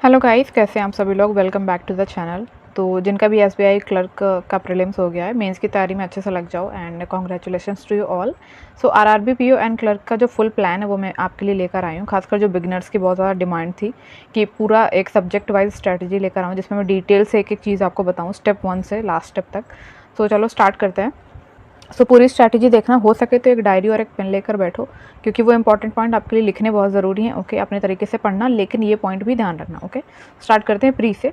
Hello guys, कैसे हैं आप सभी लोग। Welcome back to the channel. तो जिनका भी एसबीआई क्लर्क का प्रीलिम्स हो गया है, मेंस की तैयारी में अच्छे से लग जाओ and congratulations to you all. So RRB PO and clerk का जो फुल प्लान है वो मैं आपके लिए लेकर आई हूँ। खासकर जो बिगिनर्स की बहुत ज़्यादा डिमांड थी कि पूरा एक सब्जेक्ट वाइज स्ट्रैटेजी लेकर आऊँ जिसमें मैं डिटेल से एक एक चीज़ आपको बताऊँ, स्टेप 1 से लास्ट स्टेप तक। सो चलो स्टार्ट करते हैं। पूरी स्ट्रैटेजी देखना, हो सके तो एक डायरी और एक पेन लेकर बैठो, क्योंकि वो इंपॉर्टेंट पॉइंट आपके लिए लिखने बहुत ज़रूरी हैं। ओके, अपने तरीके से पढ़ना, लेकिन ये पॉइंट भी ध्यान रखना। ओके, स्टार्ट करते हैं प्री से।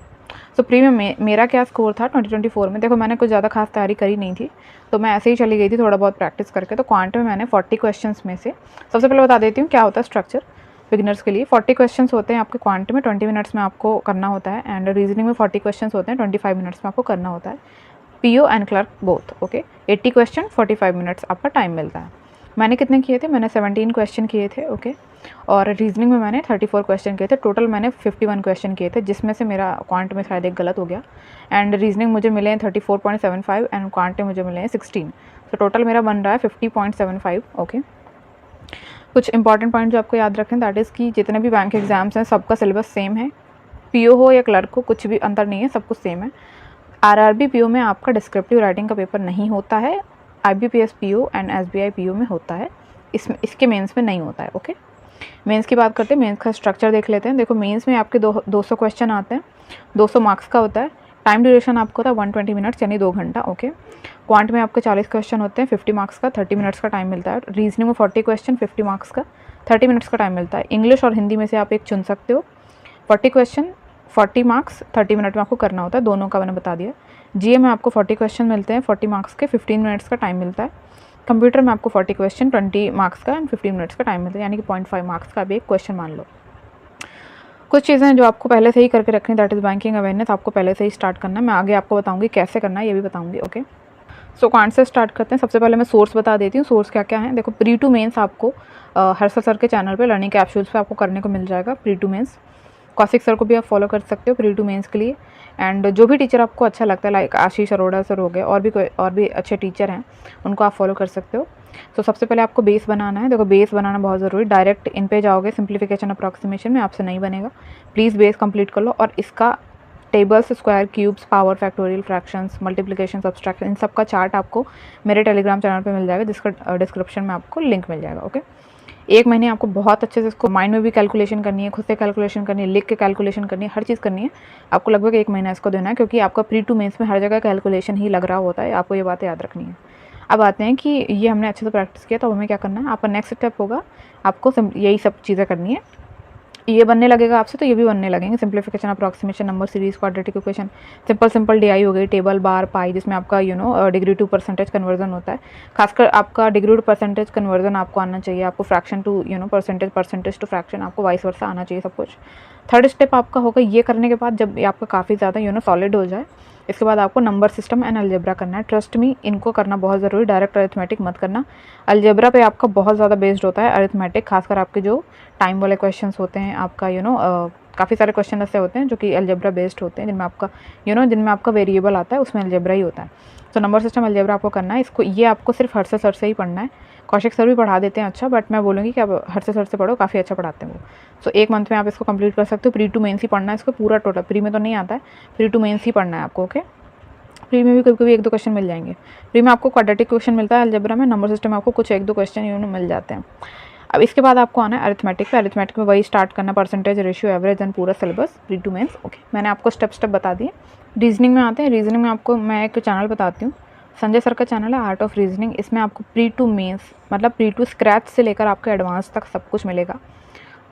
प्री में मेरा क्या स्कोर था 2024 में। देखो, मैंने कुछ ज़्यादा खास तैयारी करी नहीं थी, तो मैं ऐसे ही चली गई थी थोड़ा बहुत प्रैक्टिस करके। तो क्वांट में मैंने 40 क्वेश्चंस में से, सबसे पहले बता देती हूँ क्या होता है स्ट्रक्चर बिगिनर्स के लिए। 40 क्वेश्चंस होते हैं आपके क्वांट में, 20 मिनट्स में आपको करना होता है। एंड रीजनिंग में 40 क्वेश्चंस होते हैं, 25 मिनट्स में आपको करना होता है। PO and clerk both. Okay, 80 question, 45 minutes आपका टाइम मिलता है। मैंने कितने किए थे? मैंने 17 क्वेश्चन किए थे। ओके, और रीजनिंग में मैंने 34 क्वेश्चन किए थे। टोटल मैंने 51 क्वेश्चन किए थे, जिसमें से मेरा क्वांट में शायद एक गलत हो गया। एंड रीजनिंग मुझे मिले हैं 34.75 एंड क्वांट में मुझे मिले हैं 16। तो टोटल मेरा बन रहा है 50.75। ओके, कुछ इंपॉर्टेंट पॉइंट जो आपको याद रखें, दैट इज़ कि जितने भी बैंक एग्जाम्स हैं सबका सिलेबस सेम है। पीओ हो या क्लर्क हो, कुछ भी अंतर नहीं है, सब कुछ सेम है। आरआरबी पीओ में आपका डिस्क्रिप्टिव राइटिंग का पेपर नहीं होता है। IBPS PO and SBI PO में होता है, इसके मेंस में नहीं होता है। ओके, मेंस की बात करते हैं। मेंस का स्ट्रक्चर देख लेते हैं। देखो, मेंस में आपके 200 क्वेश्चन आते हैं, 200 मार्क्स का होता है। टाइम ड्यूरेशन आपको होता है 120 मिनट्स, यानी 2 घंटा। ओके, क्वांट में आपके 40 क्वेश्चन होते हैं, 50 मार्क्स का, 30 मिनट्स का टाइम मिलता है। रीजनिंग में 40 क्वेश्चन, 50 मार्क्स का, 30 मिनट्स का टाइम मिलता है। इंग्लिश और हिंदी में से आप एक चुन सकते हो। 40 क्वेश्चन, 40 मार्क्स, 30 मिनट में आपको करना होता है। दोनों का मैंने बता दिया। जीए में आपको 40 क्वेश्चन मिलते हैं, 40 मार्क्स के, 15 मिनट्स का टाइम मिलता है। कंप्यूटर में आपको 40 क्वेश्चन, 20 मार्क्स का एंड 15 मिनट्स का टाइम मिलता है, यानी कि 0.5 मार्क्स का भी एक क्वेश्चन मान लो। कुछ चीज़ें हैं जो आपको पहले से ही करके रखनी, दैट इज़ बैंकिंग अवेयरनेस। आपको पहले से ही स्टार्ट करना है। मैं आगे आपको बताऊंगी कैसे करना है, ये भी बताऊंगी। ओके, क्वांट से स्टार्ट करते हैं। सबसे पहले मैं सोर्स बता देती हूँ, सोर्स क्या क्या है। देखो, प्री टू मेंस आपको हर्षल सर के चैनल पे लर्निंग कैप्सूल्स पे आपको करने को मिल जाएगा। Pre to mains Kaushik sir को भी आप फॉलो कर सकते हो प्री टू मेंस के लिए। एंड जो भी टीचर आपको अच्छा लगता है, लाइक आशीष अरोड़ा सर हो गए, और भी अच्छे टीचर हैं, उनको आप फॉलो कर सकते हो। तो सबसे पहले आपको बेस बनाना है। देखो, बेस बनाना बहुत ज़रूरी। डायरेक्ट इन पे जाओगे सिंप्लीफिकेशन अप्रॉक्सीमेशन में, आपसे नहीं बनेगा। प्लीज़ बेस कंप्लीट कर लो, और इसका tables, square, cubes, power, factorial, fractions, multiplication, subtraction, इन सब का चार्ट आपको मेरे टेलीग्राम चैनल पे मिल जाएगा, जिसका डिस्क्रिप्शन में आपको लिंक मिल जाएगा। ओके, एक महीने आपको बहुत अच्छे से इसको माइंड में भी कैलकुलेशन करनी है, खुद से कैलकुलेशन करनी है, लिख के कैलकुलेशन करनी है, हर चीज़ करनी है। आपको लगभग 1 महीना इसको देना है, क्योंकि आपका प्री टू मेंस में हर जगह कैलकुलेशन ही लग रहा होता है। आपको ये बातें याद रखनी है। अब आते हैं कि ये हमने अच्छे से प्रैक्टिस किया, तो हमें क्या करना है। आपका नेक्स्ट स्टेप होगा, आपको यही सब चीज़ें करनी है। ये बनने लगेगा आपसे, तो ये भी बनने लगेंगे। Simplification, approximation, number series, quadratic equation, simple DI हो गई, टेबल, बार, पाई, जिसमें आपका डिग्री टू परसेंटेज कन्वर्जन होता है। खासकर आपका डिग्री टू परसेंटेज कन्वर्जन आपको आना चाहिए। आपको fraction to percentage to fraction, आपको वाइस वर्सा आना चाहिए सब कुछ। थर्ड स्टेप आपका होगा, ये करने के बाद जब आपका काफ़ी ज़्यादा सॉलिड हो जाए, इसके बाद आपको नंबर सिस्टम एंड अलजेब्रा करना है। ट्रस्ट मी, इनको करना बहुत ज़रूरी। डायरेक्ट अरिथमेटिक मत करना। अलजेब्रा पे आपका बहुत ज़्यादा बेस्ड होता है अरिथमेटिक, खासकर आपके जो टाइम वाले क्वेश्चंस होते हैं। आपका काफ़ी सारे क्वेश्चन ऐसे होते हैं जो कि अलजेब्रा बेस्ड होते हैं, जिनमें आपका जिनमें आपका वेरिएबल आता है, उसमें अलजेब्रा ही होता है। तो नंबर सिस्टम अलजेब्रा आपको करना है। ये आपको सिर्फ हर्षल सर से ही पढ़ना है। कौशिक सर भी पढ़ा देते हैं अच्छा, बट मैं बोलूँगी कि आप हर्षल सर से पढ़ो, काफ़ी अच्छा पढ़ाते हैं वो। 1 मंथ में आप इसको कंप्लीट कर सकते हो। प्री टू मेंस ही पढ़ना है इसको पूरा, टोटल प्री में तो नहीं आता है, प्री टू मेंस ही पढ़ना है आपको। ओके, प्री में भी कभी कभी 1-2 क्वेश्चन मिल जाएंगे। प्री में आपको क्वाड्रेटिक क्वेश्चन मिलता है अलजेब्रा में, नंबर सिस्टम में आपको कुछ 1-2 क्वेश्चन मिल जाते हैं। अब इसके बाद आपको आना है अरिथमेटिक पे। अरिथमेटिक में वही स्टार्ट करना, परसेंटेज, रेशियो, एवरेज एंड पूरा syllabus pre to mains. Okay, मैंने आपको स्टेप बता दिए। रीजनिंग में आते हैं। रीजनिंग में आपको मैं एक चैनल बताती हूँ, संजय सर का चैनल है, आर्ट ऑफ रीजनिंग। इसमें आपको प्री टू मेंस, मतलब प्री टू स्क्रैच से लेकर आपके एडवांस तक सब कुछ मिलेगा।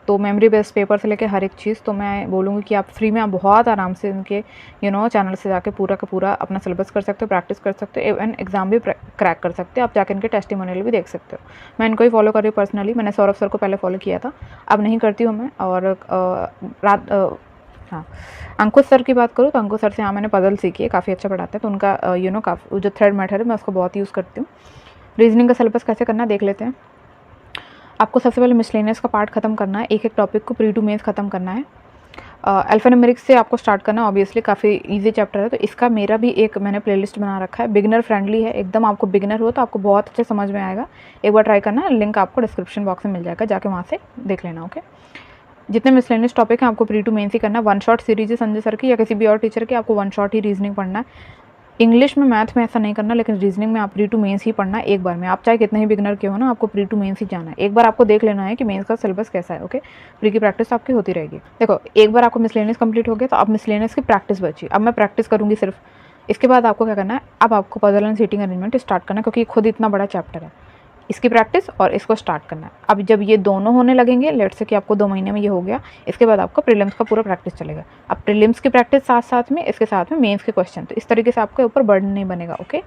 तो मेमोरी बेस्ड पेपर से लेकर हर एक चीज़, तो मैं बोलूँगी कि आप फ्री में आप बहुत आराम से इनके चैनल से जाके पूरा का पूरा अपना सिलेबस कर सकते हो, प्रैक्टिस कर सकते हो, इवन एग्जाम भी क्रैक कर सकते हो। आप जाकर इनके टेस्टिमोनियल भी देख सकते हो। मैं इनको ही फॉलो कर रही हूँ पर्सनली। मैंने सौरभ सर को पहले फॉलो किया था, अब नहीं करती हूँ मैं। और हाँ, अंकुश सर की बात करूँ तो अंकुश सर से मैंने पजल सीखी है, काफ़ी अच्छा पढ़ाते हैं। तो उनका काफ़ी जो थ्रेड मेथड है मैं उसको बहुत यूज़ करती हूँ। रीजनिंग का सिलेबस कैसे करना देख लेते हैं। आपको सबसे पहले मिसलेनियस का पार्ट खत्म करना है, एक टॉपिक को प्री टू मेंस खत्म करना है। अल्फान्यूमेरिक से आपको स्टार्ट करना है, ऑब्वियसली काफ़ी इजी चैप्टर है। तो इसका मेरा भी एक मैंने प्लेलिस्ट बना रखा है, बिगिनर फ्रेंडली है एकदम। आपको बिगिनर हो तो आपको बहुत अच्छे समझ में आएगा, एक बार ट्राई करना। लिंक आपको डिस्क्रिप्शन बॉक्स में मिल जाएगा, जाके वहाँ से देख लेना। ओके, जितने मिसलेनियस टॉपिक हैं आपको प्री टू मेंस ही करना है। वन शॉट सीरीज है संजय सर की या किसी भी और टीचर की, आपको वन शॉट ही रीजनिंग पढ़ना है। इंग्लिश में, मैथ में ऐसा नहीं करना, लेकिन रीजनिंग में आप प्री टू मेंस ही पढ़ना है एक बार में। आप चाहे कितने ही बिगनर के हो ना, आपको प्री टू मेंस ही जाना है। एक बार आपको देख लेना है कि मेंस का सिलेबस कैसा है। ओके, प्री की प्रैक्टिस आपकी होती रहेगी। देखो, एक बार आपको मिसलेनियस कंप्लीट हो गया तो अब मिसलेनियस की प्रैक्टिस बची। अब मैं प्रैक्टिस करूँगी सिर्फ। इसके बाद आपको क्या करना है, अब आपको puzzle and seating arrangement start करना है, क्योंकि खुद इतना बड़ा चैप्टर है। इसकी प्रैक्टिस और इसको स्टार्ट करना है। अब जब ये दोनों होने लगेंगे, लेट्स से कि आपको 2 महीने में ये हो गया, इसके बाद आपका प्रीलिम्स का पूरा प्रैक्टिस चलेगा। अब प्रीलिम्स की प्रैक्टिस साथ साथ में, इसके साथ में मेंस के क्वेश्चन, तो इस तरीके से आपके ऊपर बर्डन नहीं बनेगा। ओके,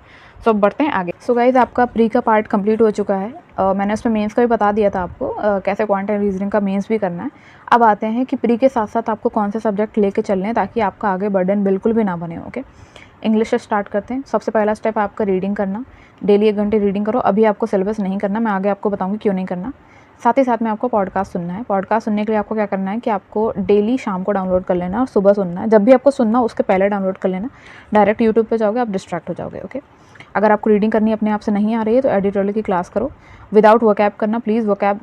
सो अब बढ़ते हैं आगे। सो गाइज, आपका प्री का पार्ट कंप्लीट हो चुका है। मैंने उसमें मेंस का भी बता दिया था आपको, कैसे क्वांटिटी रीजनिंग का मेंस भी करना है। अब आते हैं कि प्री के साथ साथ आपको कौन से सब्जेक्ट लेके चलने हैं ताकि आपका आगे बर्डन बिल्कुल भी ना बने। ओके, इंग्लिश से स्टार्ट करते हैं। सबसे पहला स्टेप है आपका रीडिंग करना। डेली 1 घंटे रीडिंग करो। अभी आपको सिलेबस नहीं करना, मैं आगे आपको बताऊंगी क्यों नहीं करना। साथ ही साथ में आपको पॉडकास्ट सुनना है। पॉडकास्ट सुनने के लिए आपको क्या करना है कि आपको डेली शाम को डाउनलोड कर लेना और सुबह सुनना है। जब भी आपको सुनना उसके पहले डाउनलोड कर लेना। डायरेक्ट यूट्यूब पे जाओगे आप डिस्ट्रैक्ट हो जाओगे। ओके, अगर आपको रीडिंग करनी अपने आप से नहीं आ रही है तो एडिटोरियल की क्लास करो। विदाउट वोकैब करना प्लीज़, वोकैब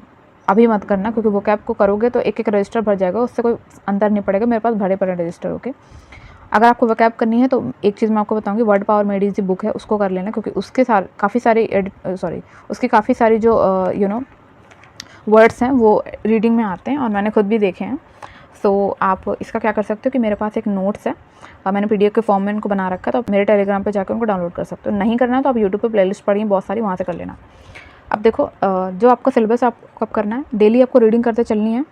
अभी मत करना, क्योंकि वोकैब को करोगे तो एक एक रजिस्टर भर जाएगा, उससे कोई अंतर नहीं पड़ेगा। मेरे पास भरे पड़े रजिस्टर। ओके, अगर आपको वोकैब करनी है तो एक चीज़ मैं आपको बताऊंगी, वर्ड पावर मेडीज जो बुक है उसको कर लेना, क्योंकि उसके काफ़ी सारी जो वर्ड्स हैं वो रीडिंग में आते हैं और मैंने खुद भी देखे हैं। सो आप इसका क्या कर सकते हो कि मेरे पास एक नोट्स है, मैंने पीडीएफ के फॉर्म में इनको बना रखा है, तो आप मेरे टेलीग्राम पे जाकर उनको डाउनलोड कर सकते हो। नहीं करना है तो आप यूट्यूब पे प्लेलिस्ट पढ़ी बहुत सारी, वहाँ से कर लेना। अब देखो, जो आपका सिलेबस आपको कब करना है, डेली आपको रीडिंग करते चलनी है।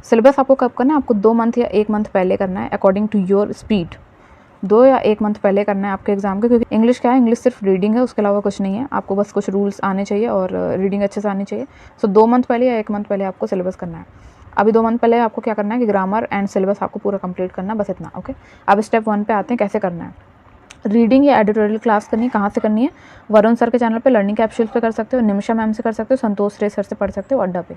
सिलेबस आपको कब करना है, आपको 2 मंथ या 1 मंथ पहले करना है, अकॉर्डिंग टू योर स्पीड। 2 या 1 मंथ पहले करना है आपके एग्जाम के, क्योंकि इंग्लिश क्या है, इंग्लिश सिर्फ रीडिंग है, उसके अलावा कुछ नहीं है। आपको बस कुछ रूल्स आने चाहिए और रीडिंग अच्छे से आनी चाहिए। सो 2 मंथ पहले या 1 मंथ पहले आपको सिलेबस करना है। अभी 2 मंथ पहले आपको क्या करना है कि ग्रामर एंड सिलेबस आपको पूरा कंप्लीट करना है, बस इतना। ओके, अब स्टेप 1 पे आते हैं कैसे करना है। रीडिंग या एडिटोरियल क्लास करनी है, कहाँ से करनी है, वरुण सर के चैनल पे लर्निंग कैप्सूल्स पे कर सकते हो, निमिषा मैम से कर सकते हो, संतोष रे सर से पढ़ सकते हो अड्डा पे।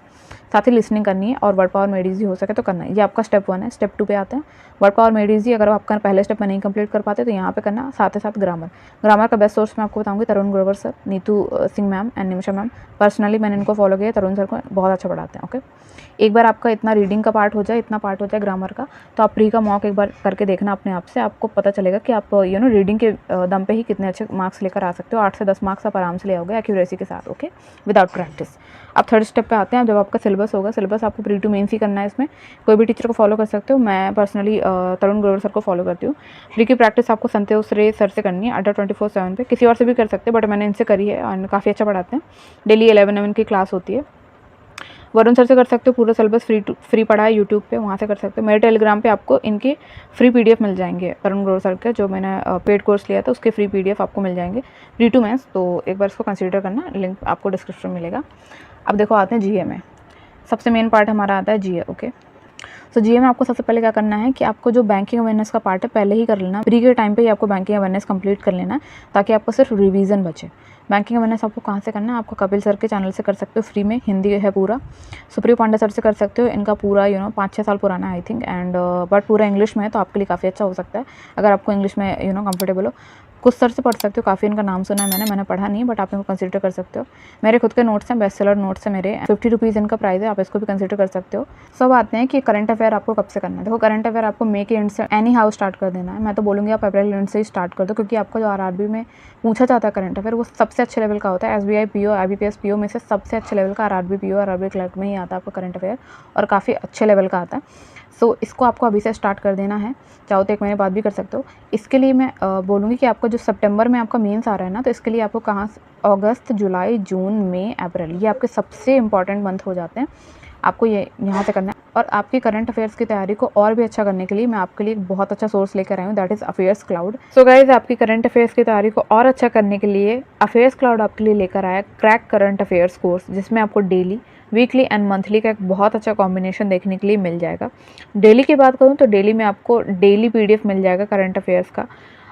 साथ ही लिसनिंग करनी है और वर्ड पावर मेडीजी हो सके तो करना है। ये आपका स्टेप 1 है। स्टेप 2 पे आते हैं। वर्ड पावर मेडीजी अगर आपका पहले स्टेप में नहीं कंप्लीट कर पाते तो यहाँ पे करना। साथ ही साथ ग्रामर का बेस्ट सोर्स मैं आपको बताऊँगी, Tarun Grover sir, Neetu Singh ma'am and Nimisha ma'am. Personally मैंने इनको फॉलो किया, तरुण सर को बहुत अच्छा पढ़ाते हैं। ओके, एक बार आपका इतना रीडिंग का पार्ट हो जाए, इतना पार्ट हो जाए ग्रामर का, तो आप प्री का मॉक एक बार करके देखना अपने आप से। आपको पता चलेगा कि आप रीडिंग के दम पे ही कितने अच्छे मार्क्स लेकर आ सकते हो। 8 से 10 मार्क्स आप आराम से ले आओगे एक्यूरेसी के साथ। Okay, without practice. अब थर्ड स्टेप पे आते हैं, जब आपका सिलेबस होगा। सिलेबस आपको प्री टू मेंस ही करना है। इसमें कोई भी टीचर को फॉलो कर सकते हो, मैं पर्सनली तरुण ग्रोवर सर को फॉलो करती हूँ। प्री की प्रैक्टिस आपको संतोष रे सर से करनी है अड्डा 24/7 पे। किसी और से भी कर सकते हैं, बट मैंने इनसे करी है और काफ़ी अच्छा पढ़ाते हैं। डेली 11 की क्लास होती है। वरुण सर से कर सकते हो, पूरा सिलेबस फ्री पढ़ा है यूट्यूब पे, वहाँ से कर सकते हो। मेरे टेलीग्राम पे आपको इनके फ्री पीडीएफ मिल जाएंगे, तरुण ग्रोवर सर के, जो मैंने पेड कोर्स लिया था उसके फ्री पीडीएफ आपको मिल जाएंगे प्री टू मेंस। तो एक बार इसको कंसीडर करना, लिंक आपको डिस्क्रिप्शन में मिलेगा। अब देखो आते हैं जीए में। सबसे मेन पार्ट हमारा आता है जीए। ओके, तो जीए में आपको सबसे पहले क्या करना है कि आपको जो बैंकिंग अवेयरनेस का पार्ट है पहले ही कर लेना। प्री के टाइम पे ही आपको बैंकिंग अवेयरनेस कंप्लीट कर लेना है, ताकि आपको सिर्फ रिवीजन बचे। बैंकिंग अवेयरनेस आपको कहाँ से करना है, आपको कपिल सर के चैनल से कर सकते हो, फ्री में, हिंदी है पूरा। सुप्रियो पांडे सर से कर सकते हो, इनका पूरा 5-6 साल पुराना है आई थिंक, एंड बट पूरा इंग्लिश में है, तो आपके लिए काफ़ी अच्छा हो सकता है अगर आपको इंग्लिश में कंफर्टेबल हो। कुछ सर से पढ़ सकते हो, काफ़ी इनका नाम सुना है मैंने पढ़ा नहीं, बट आप इनको कंसिडर कर सकते हो। मेरे खुद के नोट्स हैं, बेस्ट सेलर नोट्स हैं मेरे, 50 रुपीज़ इनका प्राइस है, आप इसको भी कंसिडर कर सकते हो। सब आते हैं कि करंट अफेयर आपको कब से करना है। देखो, करंट अफेयर आपको मई के एंड से एनी हाउ स्टार्ट कर देना है। मैं तो बोलूँगी आप अप्रैल एंड से ही स्टार्ट कर दो, क्योंकि आपका जो आरआरबी में पूछा जाता है करंट अफेयर वो सबसे अच्छे लेवल का होता है। एसबीआई पीओ, आईबीपीएस पीओ में से सबसे अच्छे लेवल का आरआरबी पीओ, आरआरबी क्लर्क में ही आता है आपका करंट अफेयर, और काफ़ी अच्छे लेवल का आता है। सो इसको आपको अभी से स्टार्ट कर देना है, चाहो तो 1 महीने बाद भी कर सकते हो। इसके लिए मैं बोलूँगी कि आपको जो सितंबर में आपका मेंस आ रहा है ना, तो इसके लिए आपको कहाँ, अगस्त, जुलाई, जून, मई, अप्रैल, ये आपके सबसे इंपॉर्टेंट मंथ हो जाते हैं। आपको ये यहाँ से करना है। और आपकी करंट अफेयर्स की तैयारी को और भी अच्छा करने के लिए मैं आपके लिए एक बहुत अच्छा सोर्स लेकर आई हूँ, that is affairs cloud. So guys, आपकी करंट अफेयर्स की तैयारी को और अच्छा करने के लिए अफेयर्स क्लाउड आपके लिए लेकर आया क्रैक करंट अफेयर्स कोर्स, जिसमें आपको डेली, वीकली एंड मंथली का एक बहुत अच्छा कॉम्बिनेशन देखने के लिए मिल जाएगा। डेली की बात करूँ तो डेली में आपको डेली पीडीएफ मिल जाएगा करंट अफेयर्स का,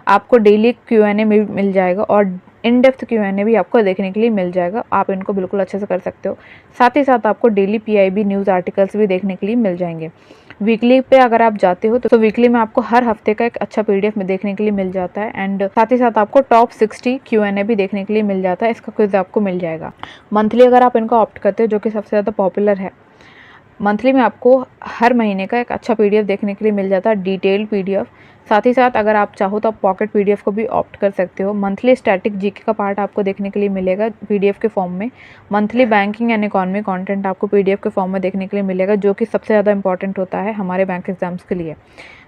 आपको डेली क्यूएनए में भी मिल जाएगा, और इन डेप्थ क्यूएनए भी आपको देखने के लिए मिल जाएगा। आप इनको बिल्कुल अच्छे से कर सकते हो। साथ ही साथ आपको डेली पीआईबी न्यूज़ आर्टिकल्स भी देखने के लिए मिल जाएंगे। वीकली पे अगर आप जाते हो तो वीकली में आपको हर हफ्ते का एक अच्छा पीडीएफ में देखने के लिए मिल जाता है, एंड साथ ही साथ आपको टॉप 60 क्यूएनए भी देखने के लिए मिल जाता है, इसका क्विज आपको मिल जाएगा। मंथली अगर आप इनको ऑप्ट करते हो, जो कि सबसे ज़्यादा पॉपुलर है, मंथली में आपको हर महीने का एक अच्छा पीडीएफ देखने के लिए मिल जाता है, डिटेल्ड पीडीएफ। साथ ही साथ अगर आप चाहो तो आप पॉकेट पीडीएफ को भी ऑप्ट कर सकते हो। मंथली स्टैटिक जीके का पार्ट आपको देखने के लिए मिलेगा पीडीएफ के फॉर्म में। Monthly banking and economy content आपको पीडीएफ के फॉर्म में देखने के लिए मिलेगा, जो कि सबसे ज़्यादा इंपॉर्टेंट होता है हमारे बैंक एग्जाम्स के लिए।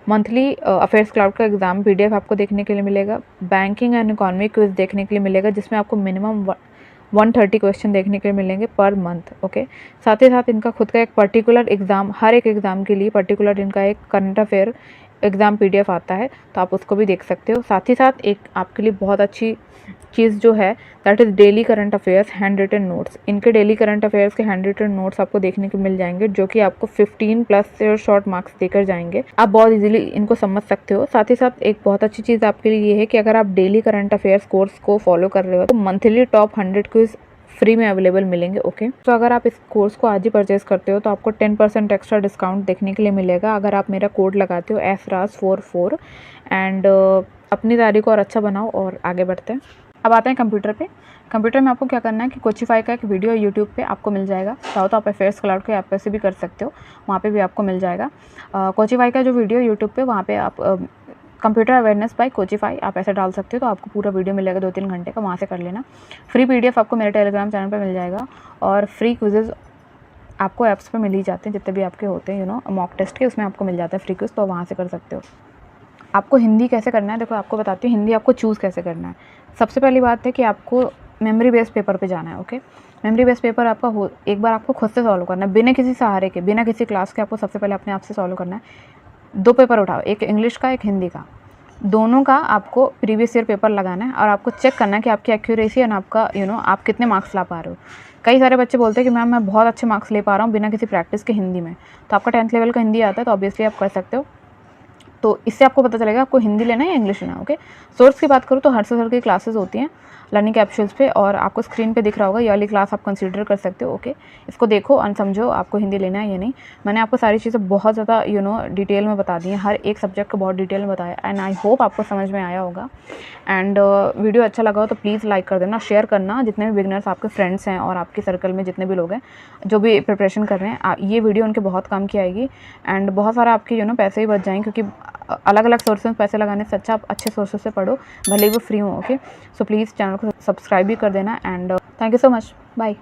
मंथली अफेयर्स क्लाउड का एग्जाम पीडीएफ आपको देखने के लिए मिलेगा। बैंकिंग एंड इकोनॉमी क्विज देखने के लिए मिलेगा, जिसमें आपको मिनिमम 130 क्वेश्चन देखने के लिए मिलेंगे पर मंथ। ओके, साथ ही साथ इनका खुद का एक पर्टिकुलर एग्ज़ाम, हर एक एग्ज़ाम के लिए पर्टिकुलर इनका एक करंट अफेयर एग्ज़ाम पीडीएफ आता है, तो आप उसको भी देख सकते हो। साथ ही साथ एक आपके लिए बहुत अच्छी चीज़ जो है that is daily current affairs handwritten notes. इनके डेली करंट अफेयर्स के हैंड रिटन नोट्स आपको देखने को मिल जाएंगे, जो कि आपको 15 प्लस शॉर्ट मार्क्स देकर जाएंगे। आप बहुत इजीली इनको समझ सकते हो। साथ ही साथ एक बहुत अच्छी चीज़ आपके लिए ये है कि अगर आप डेली करंट अफेयर्स कोर्स को फॉलो कर रहे हो तो मंथली टॉप 100 क्विज फ्री में अवेलेबल मिलेंगे। ओके, तो अगर आप इस कोर्स को आज ही परचेज करते हो तो आपको 10% एक्स्ट्रा डिस्काउंट देखने के लिए मिलेगा अगर आप मेरा कोड लगाते हो SRAS44। एंड अपनी तैयारी को और अच्छा बनाओ और आगे बढ़ते हैं। अब आते हैं कंप्यूटर पे। कंप्यूटर में आपको क्या करना है कि कोचिफाई का एक वीडियो यूट्यूब पे आपको मिल जाएगा। चाहो तो आप अफेयर्स क्लाउड के ऐप पे से भी कर सकते हो, वहाँ पे भी आपको मिल जाएगा। कोचिफाई का जो वीडियो यूट्यूब पे, वहाँ पे आप कंप्यूटर अवेयरनेस बाय कोचिफाई आप ऐसे डाल सकते हो तो आपको पूरा वीडियो मिलेगा 2-3 घंटे का, वहाँ से कर लेना। फ्री पीडीएफ आपको मेरे टेलीग्राम चैनल पे मिल जाएगा और फ्री क्विजेज़ आपको ऐप्स पे मिल ही जाते हैं, जितने भी आपके होते हैं मॉक टेस्ट के, उसमें आपको मिल जाता है फ्री क्विज, तो वहाँ से कर सकते हो। आपको हिंदी कैसे करना है, देखो आपको बताती हूँ हिंदी आपको चूज़ कैसे करना है। सबसे पहली बात है कि आपको मेमोरी बेस्ड पेपर पे जाना है। ओके, मेमोरी बेस्ड पेपर आपका एक बार आपको खुद से सॉल्व करना है, बिना किसी सहारे के, बिना किसी क्लास के। आपको सबसे पहले अपने आप से सॉल्व करना है। 2 पेपर उठाओ, एक इंग्लिश का, एक हिंदी का। दोनों का आपको प्रीवियस ईयर पेपर लगाना है और आपको चेक करना है कि आपकी एक्यूरेसी एंड आपका आप कितने मार्क्स ला पा रहे हो। कई सारे बच्चे बोलते हैं कि मैम मैं बहुत अच्छे मार्क्स ले पा रहा हूँ बिना किसी प्रैक्टिस के हिंदी में। तो आपका 10th लेवल का हिंदी आता है तो ऑब्वियसली आप कर सकते हो। तो इससे आपको पता चलेगा आपको हिंदी लेना है या इंग्लिश लेना है। ओके, सोर्स की बात करूँ तो हर से सर की क्लासेस होती हैं लर्निंग कैप्सूल्स पे, और आपको स्क्रीन पे दिख रहा होगा, ये वाली क्लास आप कंसीडर कर सकते हो। ओके, इसको देखो और समझो आपको हिंदी लेना है या नहीं। मैंने आपको सारी चीज़ें बहुत ज़्यादा डिटेल में बता दी हैं, हर एक सब्जेक्ट को बहुत डिटेल में बताया, एंड आई होप आपको समझ में आया होगा। एंड वीडियो अच्छा लगा हो तो प्लीज़ लाइक कर देना, शेयर करना। जितने भी बिगिनर्स आपके फ्रेंड्स हैं और आपके सर्कल में जितने भी लोग हैं जो भी प्रिपरेशन कर रहे हैं, ये वीडियो उनके बहुत काम की आएगी एंड बहुत सारा आपके पैसे ही बच जाएंगे, क्योंकि अलग अलग सोर्सेस में पैसे लगाने से अच्छा आप अच्छे सोर्सेस से पढ़ो, भले ही वो फ्री हो। ओके, सो प्लीज़ चैनल को सब्सक्राइब भी कर देना and thank you so much, bye.